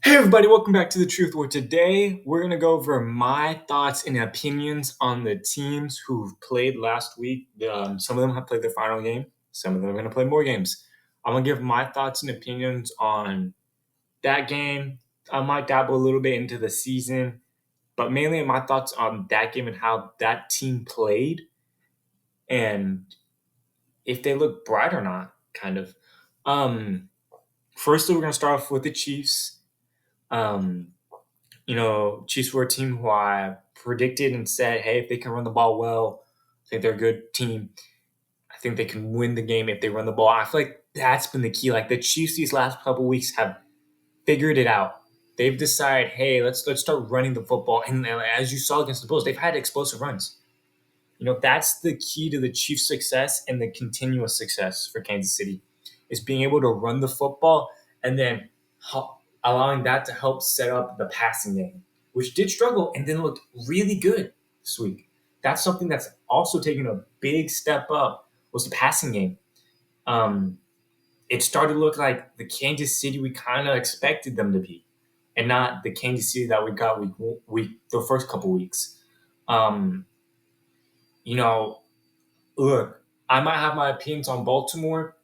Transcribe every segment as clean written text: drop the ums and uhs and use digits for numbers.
Hey everybody, welcome back to The Truth, where today we're going to go over my thoughts and opinions on the teams who've played last week. Some of them have played their final game. Some of them are going to play more games. I'm going to give my thoughts and opinions on that game. I might dabble a little bit into the season, but mainly my thoughts on that game and how that team played and if they look bright or not, kind of. Firstly, we're going to start off with the Chiefs. Chiefs were a team who I predicted and said, hey, if they can run the ball well, I think they're a good team. I think they can win the game if they run the ball. I feel like that's been the key. Like the Chiefs these last couple of weeks have figured it out. They've decided, hey, let's start running the football. And as you saw against the Bills, they've had explosive runs. That's the key to the Chiefs' success and the continuous success for Kansas City is being able to run the football and then allowing that to help set up the passing game, which did struggle and then looked really good this week. That's something that's also taken a big step up was the passing game. It started to look like the Kansas City we kind of expected them to be, and not the Kansas City that we got the first couple weeks. Look, I might have my opinions on Baltimore,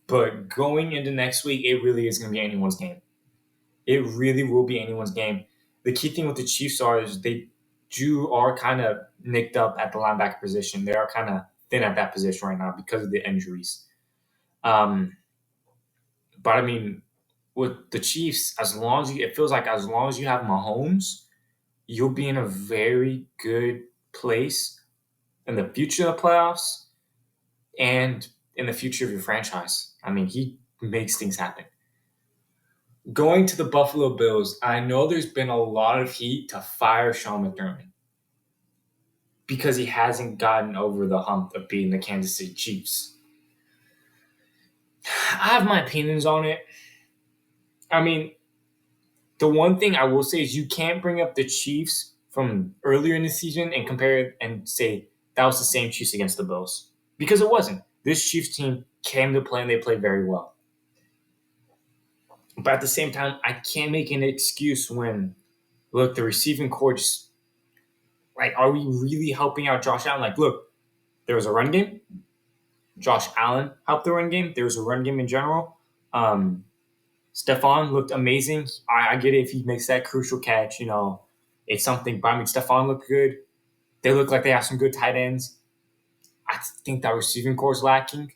but going into next week, it really is going to be anyone's game. It really will be anyone's game. The key thing with the Chiefs is they are kind of nicked up at the linebacker position. They are kind of thin at that position right now because of the injuries. But I mean, with the Chiefs, it feels like as long as you have Mahomes, you'll be in a very good place in the future of the playoffs and in the future of your franchise. I mean, he makes things happen. Going to the Buffalo Bills, I know there's been a lot of heat to fire Sean McDermott because he hasn't gotten over the hump of beating the Kansas City Chiefs. I have my opinions on it. I mean, the one thing I will say is you can't bring up the Chiefs from earlier in the season and compare it and say that was the same Chiefs against the Bills. Because it wasn't. This Chiefs team came to play and they played very well. But at the same time, I can't make an excuse when, look, the receiving core just, are we really helping out Josh Allen? Look, there was a run game. Josh Allen helped the run game. There was a run game in general. Stephon looked amazing. I get it if he makes that crucial catch, it's something. But I mean, Stephon looked good. They look like they have some good tight ends. I think that receiving core is lacking.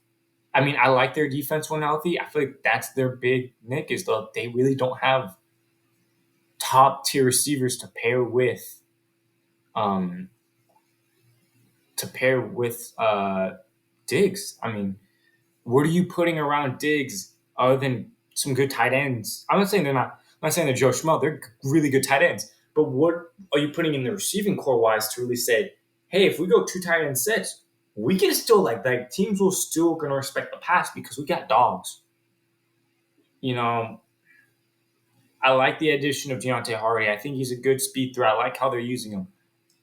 I mean, I like their defense when healthy. I feel like that's their big nick is that they really don't have top tier receivers to pair with Diggs. I mean, what are you putting around Diggs other than some good tight ends? I'm not saying they're Joe Schmo. They're really good tight ends. But what are you putting in the receiving core wise to really say, hey, if we go 2 tight end sets, we can still teams will still gonna respect the pass because we got dogs. I like the addition of Deontay Hardy. I think he's a good speed threat. I like how they're using him.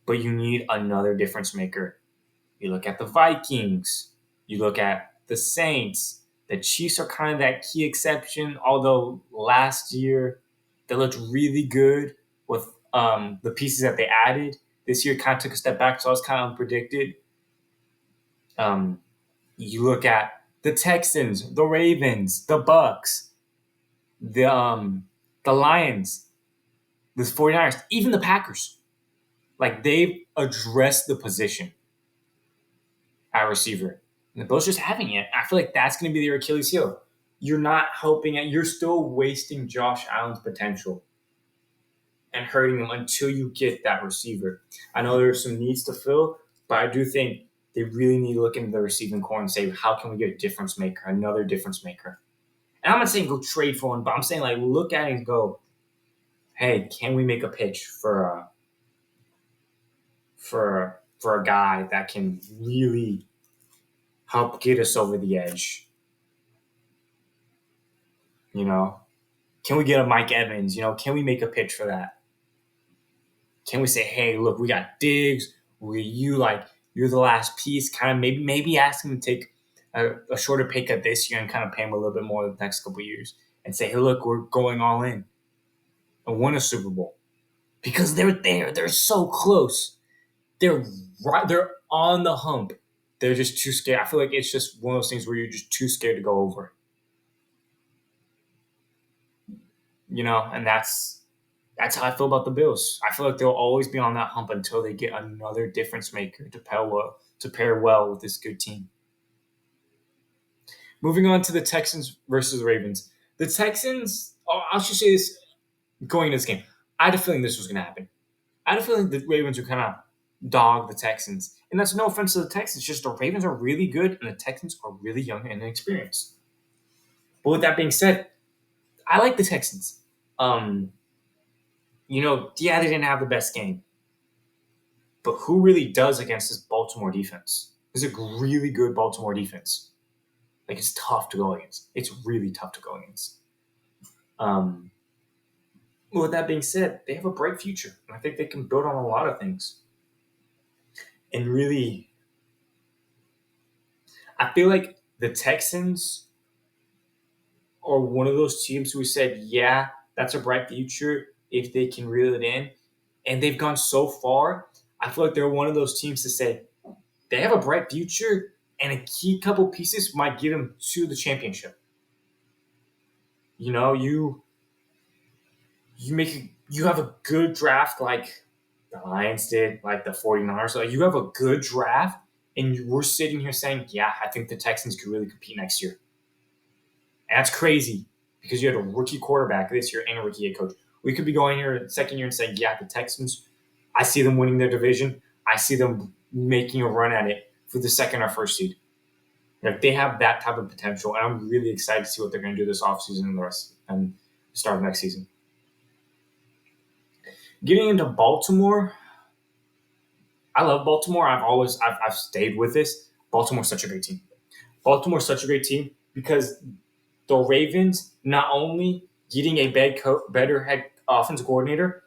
But you need another difference maker. You look at the Vikings. You look at the Saints. The Chiefs are kind of that key exception, although last year they looked really good with the pieces that they added. This year kind of took a step back, so I was kind of unpredicted. You look at the Texans, the Ravens, the Bucks, the Lions, the 49ers, even the Packers. They've addressed the position at receiver. And the Bills just haven't yet. I feel like that's going to be their Achilles heel. You're not helping it. You're still wasting Josh Allen's potential and hurting him until you get that receiver. I know there's some needs to fill, but I do think they really need to look into the receiving core and say, how can we get a difference maker, another difference maker? And I'm not saying go trade for one, but I'm saying look at it and go, hey, can we make a pitch for a guy that can really help get us over the edge? Can we get a Mike Evans? Can we make a pitch for that? Can we say, hey, look, we got Diggs. You're the last piece. Kind of maybe ask him to take a shorter pay cut this year and kind of pay him a little bit more the next couple of years and say, hey, look, we're going all in. and win a Super Bowl because they're there. They're so close. They're right. They're on the hump. They're just too scared. I feel like it's just one of those things where you're just too scared to go over. And that's how I feel about the Bills. I feel like they'll always be on that hump until they get another difference maker to pair well with this good team. Moving on to the Texans versus the Ravens. The Texans, I'll just say this going into this game. I had a feeling this was going to happen. I had a feeling the Ravens would kind of dog the Texans. And that's no offense to the Texans, just the Ravens are really good and the Texans are really young and inexperienced. But with that being said, I like the Texans. Yeah, they didn't have the best game. But who really does against this Baltimore defense? It's a really good Baltimore defense. Like, it's tough to go against. It's really tough to go against. Um, with that being said, they have a bright future. And I think they can build on a lot of things. And really, I feel like the Texans are one of those teams who said, yeah, that's a bright future if they can reel it in. And they've gone so far. I feel like they're one of those teams to say they have a bright future and a key couple pieces might get them to the championship. You have a good draft like the Lions did, like the 49ers. Like, you have a good draft, and we're sitting here saying, yeah, I think the Texans could really compete next year. And that's crazy because you had a rookie quarterback this year and a rookie head coach. We could be going here second year and saying, yeah, the Texans, I see them winning their division. I see them making a run at it for the second or first seed. Like, they have that type of potential, and I'm really excited to see what they're going to do this offseason and the start of next season. Getting into Baltimore, I love Baltimore. I've stayed with this. Baltimore's such a great team. Baltimore's such a great team because the Ravens not only getting a better head offensive coordinator,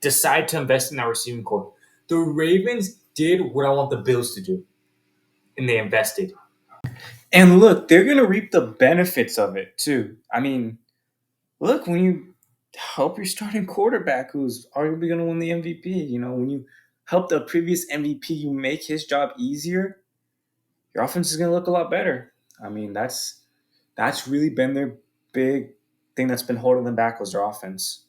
decide to invest in that receiving core. The Ravens did what I want the Bills to do, and they invested. And look, they're going to reap the benefits of it too. I mean, look, when you help your starting quarterback who's arguably going to win the MVP, when you help the previous MVP, you make his job easier, your offense is going to look a lot better. I mean, that's really been their big thing that's been holding them back was their offense.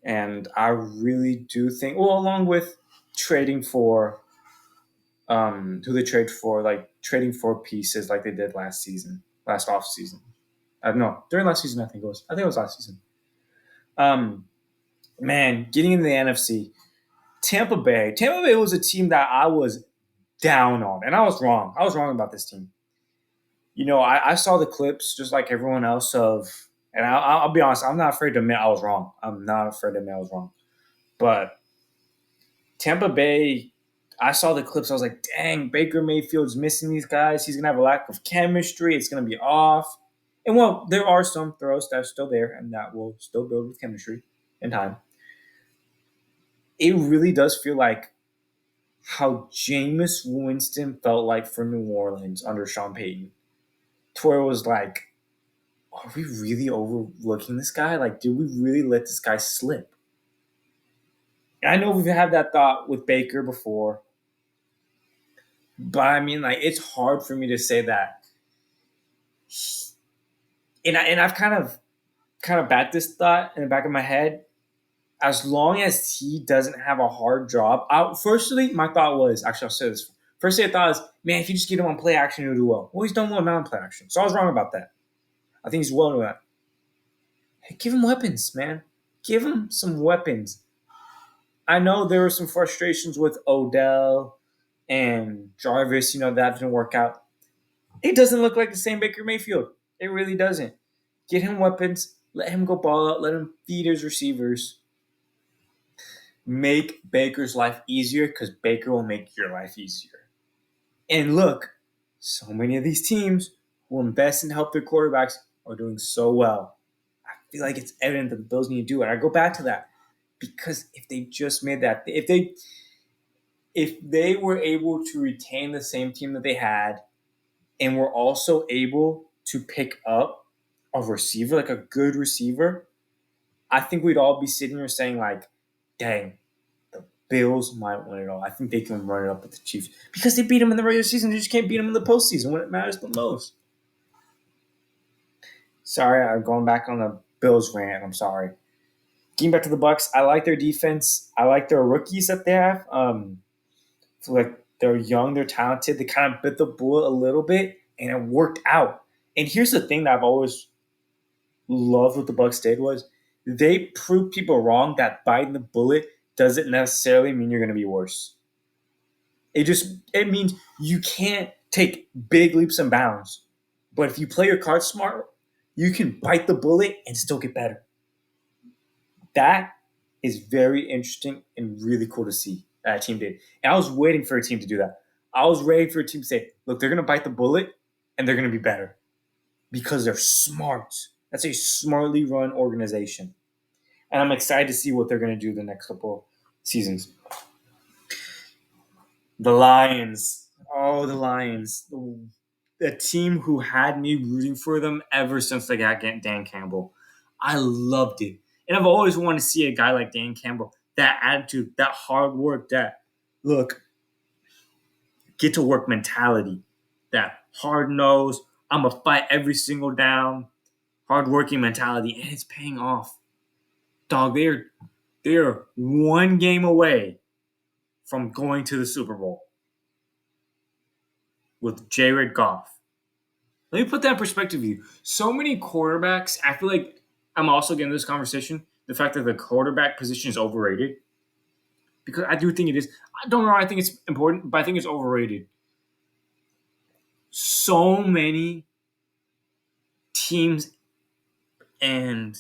And I really do think, well, along with trading for who they trade for, like trading for pieces like they did last off season. No, during last season, I think it was last season. Man, getting into the NFC, Tampa Bay. Tampa Bay was a team that I was down on, and I was wrong. I was wrong about this team. I saw the clips just like everyone else and I'll be honest, I'm not afraid to admit I was wrong. I'm not afraid to admit I was wrong. But Tampa Bay, I saw the clips. I was like, dang, Baker Mayfield's missing these guys. He's going to have a lack of chemistry. It's going to be off. And, well, there are some throws that are still there and that will still build with chemistry in time. It really does feel like how Jameis Winston felt like for New Orleans under Sean Payton. To where it was like, are we really overlooking this guy? Like, did we really let this guy slip? And I know we've had that thought with Baker before. But I mean, like, it's hard for me to say that. And I've kind of backed this thought in the back of my head. As long as he doesn't have a hard job. Firstly, my thought was, actually, I'll say this. Firstly, I thought was, man, if you just get him on play action, he'll do well. Well, he's done well on play action. So I was wrong about that. I think he's well with that. Hey, give him weapons, man. Give him some weapons. I know there were some frustrations with Odell and Jarvis, that didn't work out. It doesn't look like the same Baker Mayfield. It really doesn't. Get him weapons. Let him go ball out. Let him feed his receivers. Make Baker's life easier because Baker will make your life easier. And look, so many of these teams who invest and help their quarterbacks are doing so well. I feel like it's evident that the Bills need to do it. I go back to that because if they just made that, if they were able to retain the same team that they had and were also able to pick up a receiver, like a good receiver, I think we'd all be sitting here saying like, "Dang, the Bills might win it all." I think they can run it up with the Chiefs because they beat them in the regular season. They just can't beat them in the postseason when it matters the most. Sorry, I'm going back on the Bills rant. I'm sorry. Getting back to the Bucks, I like their defense. I like their rookies that they have. So like they're young, they're talented. They kind of bit the bullet a little bit, and it worked out. And here's the thing that I've always loved what the Bucks did was they proved people wrong that biting the bullet doesn't necessarily mean you're going to be worse. It means you can't take big leaps and bounds. But if you play your cards smart, you can bite the bullet and still get better. That is very interesting and really cool to see that team did. And I was waiting for a team to do that. I was ready for a team to say, look, they're going to bite the bullet and they're going to be better because they're smart. That's a smartly run organization. And I'm excited to see what they're going to do the next couple seasons. The Lions. Oh, the Lions. The team who had me rooting for them ever since they got Dan Campbell. I loved it. And I've always wanted to see a guy like Dan Campbell, that attitude, that hard work, that, look, get to work mentality, that hard nose, I'm going to fight every single down, hard working mentality, and it's paying off. Dog, they're one game away from going to the Super Bowl with Jared Goff. Let me put that in perspective for you. So many quarterbacks, I feel like I'm also getting this conversation, the fact that the quarterback position is overrated. Because I do think it is. I don't know, I think it's important, but I think it's overrated. So many teams and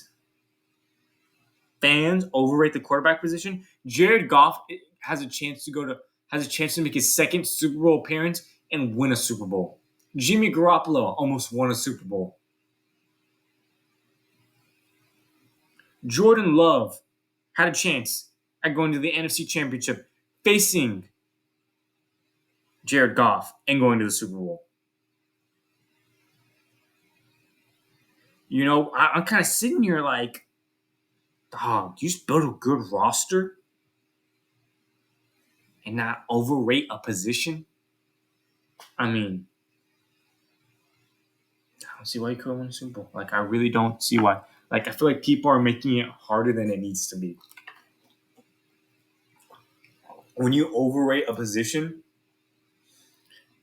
fans overrate the quarterback position. Jared Goff has a chance to make his second Super Bowl appearance and win a Super Bowl. Jimmy Garoppolo almost won a Super Bowl. Jordan Love had a chance at going to the NFC Championship facing Jared Goff and going to the Super Bowl. You know, I'm kind of sitting here like, dog, you just build a good roster and not overrate a position? I mean, I don't see why you couldn't win a Super Bowl. Like, I really don't see why. Like, I feel like people are making it harder than it needs to be. When you overrate a position,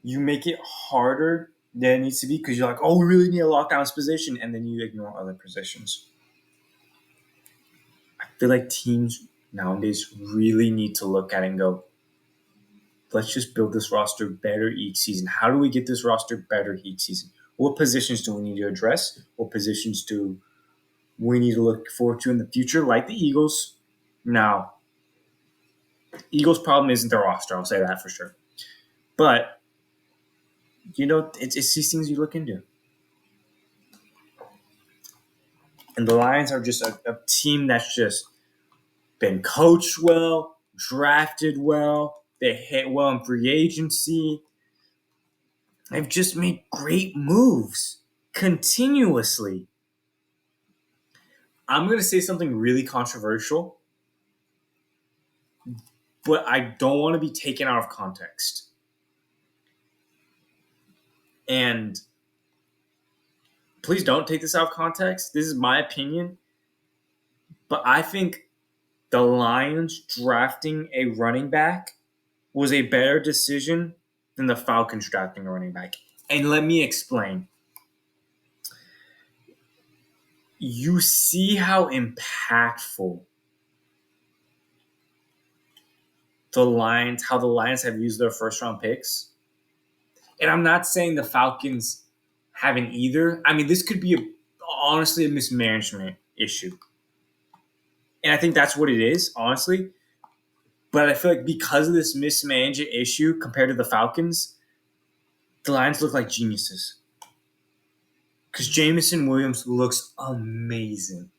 you make it harder than it needs to be because you're like, oh, we really need to lock down this position, and then you ignore other positions. I feel like teams nowadays really need to look at it and go, let's just build this roster better each season. How do we get this roster better each season? What positions do we need to address? What positions do we need to look forward to in the future, like the Eagles? Now, Eagles' problem isn't their roster. I'll say that for sure. But, you know, it's these things you look into. And the Lions are just a team that's just been coached well, drafted well, they hit well in free agency. They've just made great moves continuously. I'm going to say something really controversial, but I don't want to be taken out of context. And please don't take this out of context. This is my opinion. But I think the Lions drafting a running back was a better decision than the Falcons drafting a running back. And let me explain. You see how impactful the Lions have used their first round picks. And I'm not saying the Falcons haven't either. I mean, this could be honestly a mismanagement issue. And I think that's what it is, honestly. But I feel like because of this mismanagement issue compared to the Falcons, the Lions look like geniuses. Because Jameson Williams looks amazing.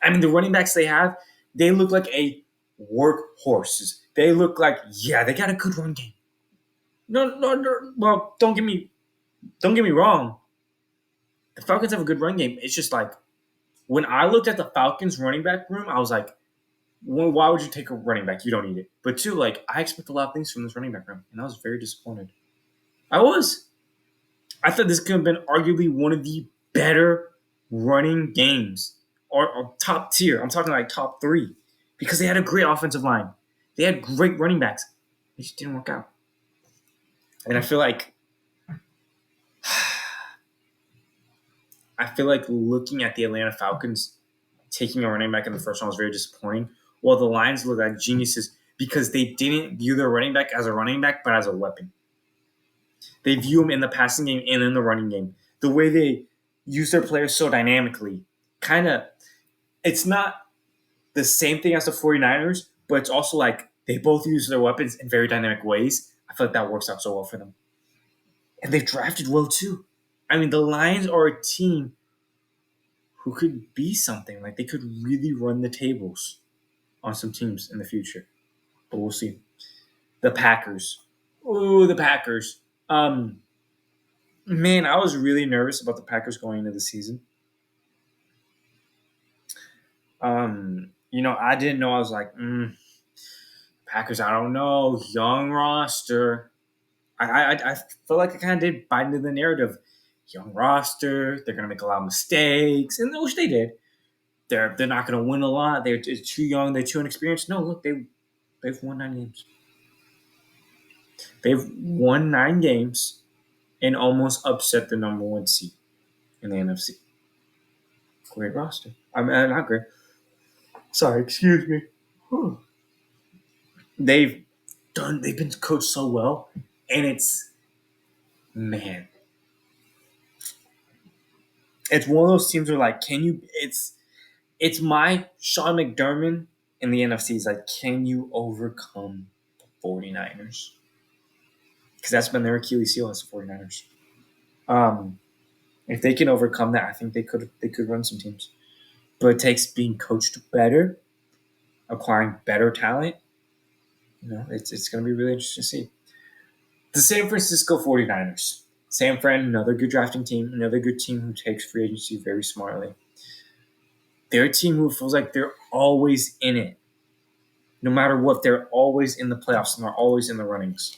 I mean, the running backs they have, they look like a workhorses. They look like, yeah, they got a good run game. No. Well, don't get me wrong. The Falcons have a good run game. It's just like When I looked at the Falcons running back room, I was like, well, why would you take a running back? You don't need it. But two, like, I expect a lot of things from this running back room, and I was very disappointed. I was. I thought this could have been arguably one of the better running games or top tier. I'm talking like top 3 because they had a great offensive line. They had great running backs. It just didn't work out. And I feel like looking at the Atlanta Falcons taking a running back in the first round was very disappointing. While the Lions look like geniuses because they didn't view their running back as a running back, but as a weapon. They view him in the passing game and in the running game. The way they use their players so dynamically, it's not the same thing as the 49ers, but it's also like they both use their weapons in very dynamic ways. I feel like that works out so well for them. And they've drafted well too. I mean, the Lions are a team who could be something. Like, they could really run the tables on some teams in the future. But we'll see. The Packers. Ooh, the Packers. Man, I was really nervous about the Packers going into the season. I didn't know. I was like, Packers, I don't know. Young roster. I felt like I kind of did bite into the narrative. Young roster. They're going to make a lot of mistakes. And which they did. They're not going to win a lot. They're too young. They're too inexperienced. No, look, they've won 9 games. They've won 9 games and almost upset the number 1 seed in the NFC. Great roster. I mean, not great. Sorry, excuse me. They've been coached so well, and it's one of those teams where, like, it's my Sean McDermott in the NFC is like, can you overcome the 49ers? Because that's been their Achilles heel as the 49ers. If they can overcome that, I think they could run some teams. But it takes being coached better, acquiring better talent. It's going to be really interesting to see. The San Francisco 49ers. San Fran, another good drafting team, another good team who takes free agency very smartly. They're a team who feels like they're always in it. No matter what, they're always in the playoffs and they're always in the runnings.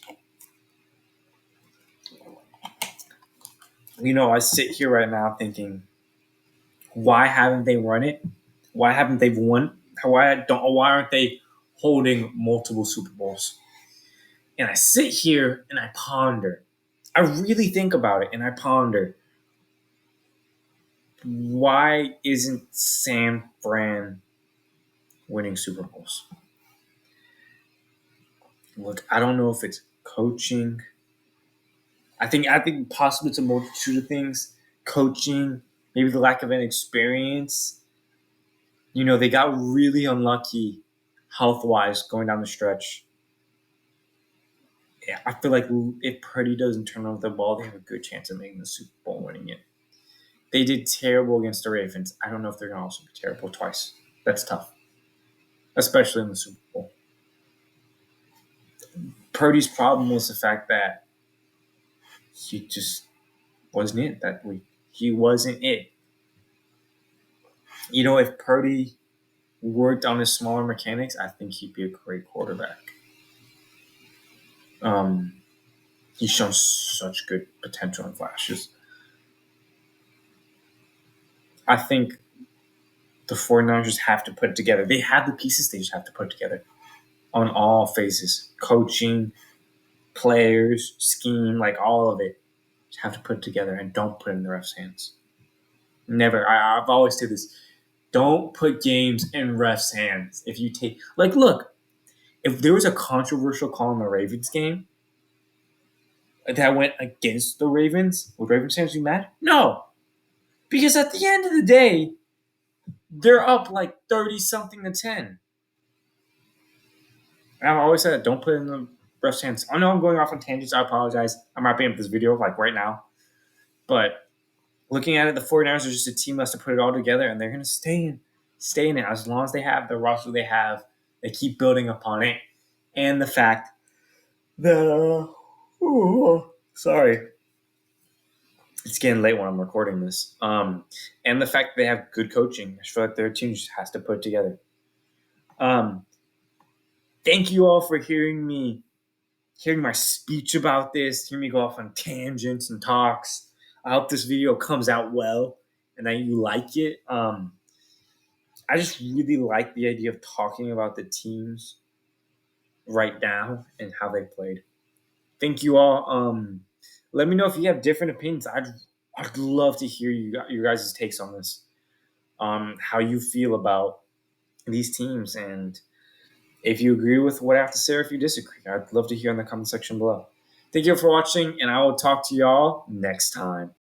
I sit here right now thinking, why haven't they run it? Why haven't they won? Why aren't they holding multiple Super Bowls? And I sit here and I ponder. I really think about it and I ponder. Why isn't San Fran winning Super Bowls? Look, I don't know if it's coaching. I think possibly it's a multitude of things. Coaching, maybe the lack of an experience. They got really unlucky health-wise going down the stretch. Yeah, I feel like if Purdy doesn't turn over the ball, they have a good chance of making the Super Bowl, winning it. They did terrible against the Ravens. I don't know if they're going to also be terrible twice. That's tough, especially in the Super Bowl. Purdy's problem was the fact that he just wasn't it that week. He wasn't it. If Purdy worked on his smaller mechanics, I think he'd be a great quarterback. He's shown such good potential and flashes. I think the 49ers just have to put it together. They have the pieces, they just have to put it together on all phases. Coaching, players, scheme, like all of it. Just have to put it together and don't put it in the refs' hands. Never. I've always said this. Don't put games in refs' hands. If you take... look, if there was a controversial call in the Ravens game that went against the Ravens, would Ravens fans be mad? No. Because at the end of the day, they're up 30-something to 10. And I've always said, don't put it in the refs' hands. I know I'm going off on tangents. I apologize. I'm wrapping up this video right now. But looking at it, the 49ers are just a team that has to put it all together, and they're going to stay in it as long as they have the roster they have. They keep building upon it. And the fact that, It's getting late when I'm recording this. And the fact that they have good coaching. I feel like their team just has to put it together. Thank you all for hearing my speech about this, hear me go off on tangents and talks. I hope this video comes out well and that you like it. I just really like the idea of talking about the teams right now and how they played. Thank you all. Let me know if you have different opinions. I'd love to hear your guys' takes on this. How you feel about these teams, and if you agree with what I have to say or if you disagree. I'd love to hear in the comment section below. Thank you for watching, and I will talk to y'all next time.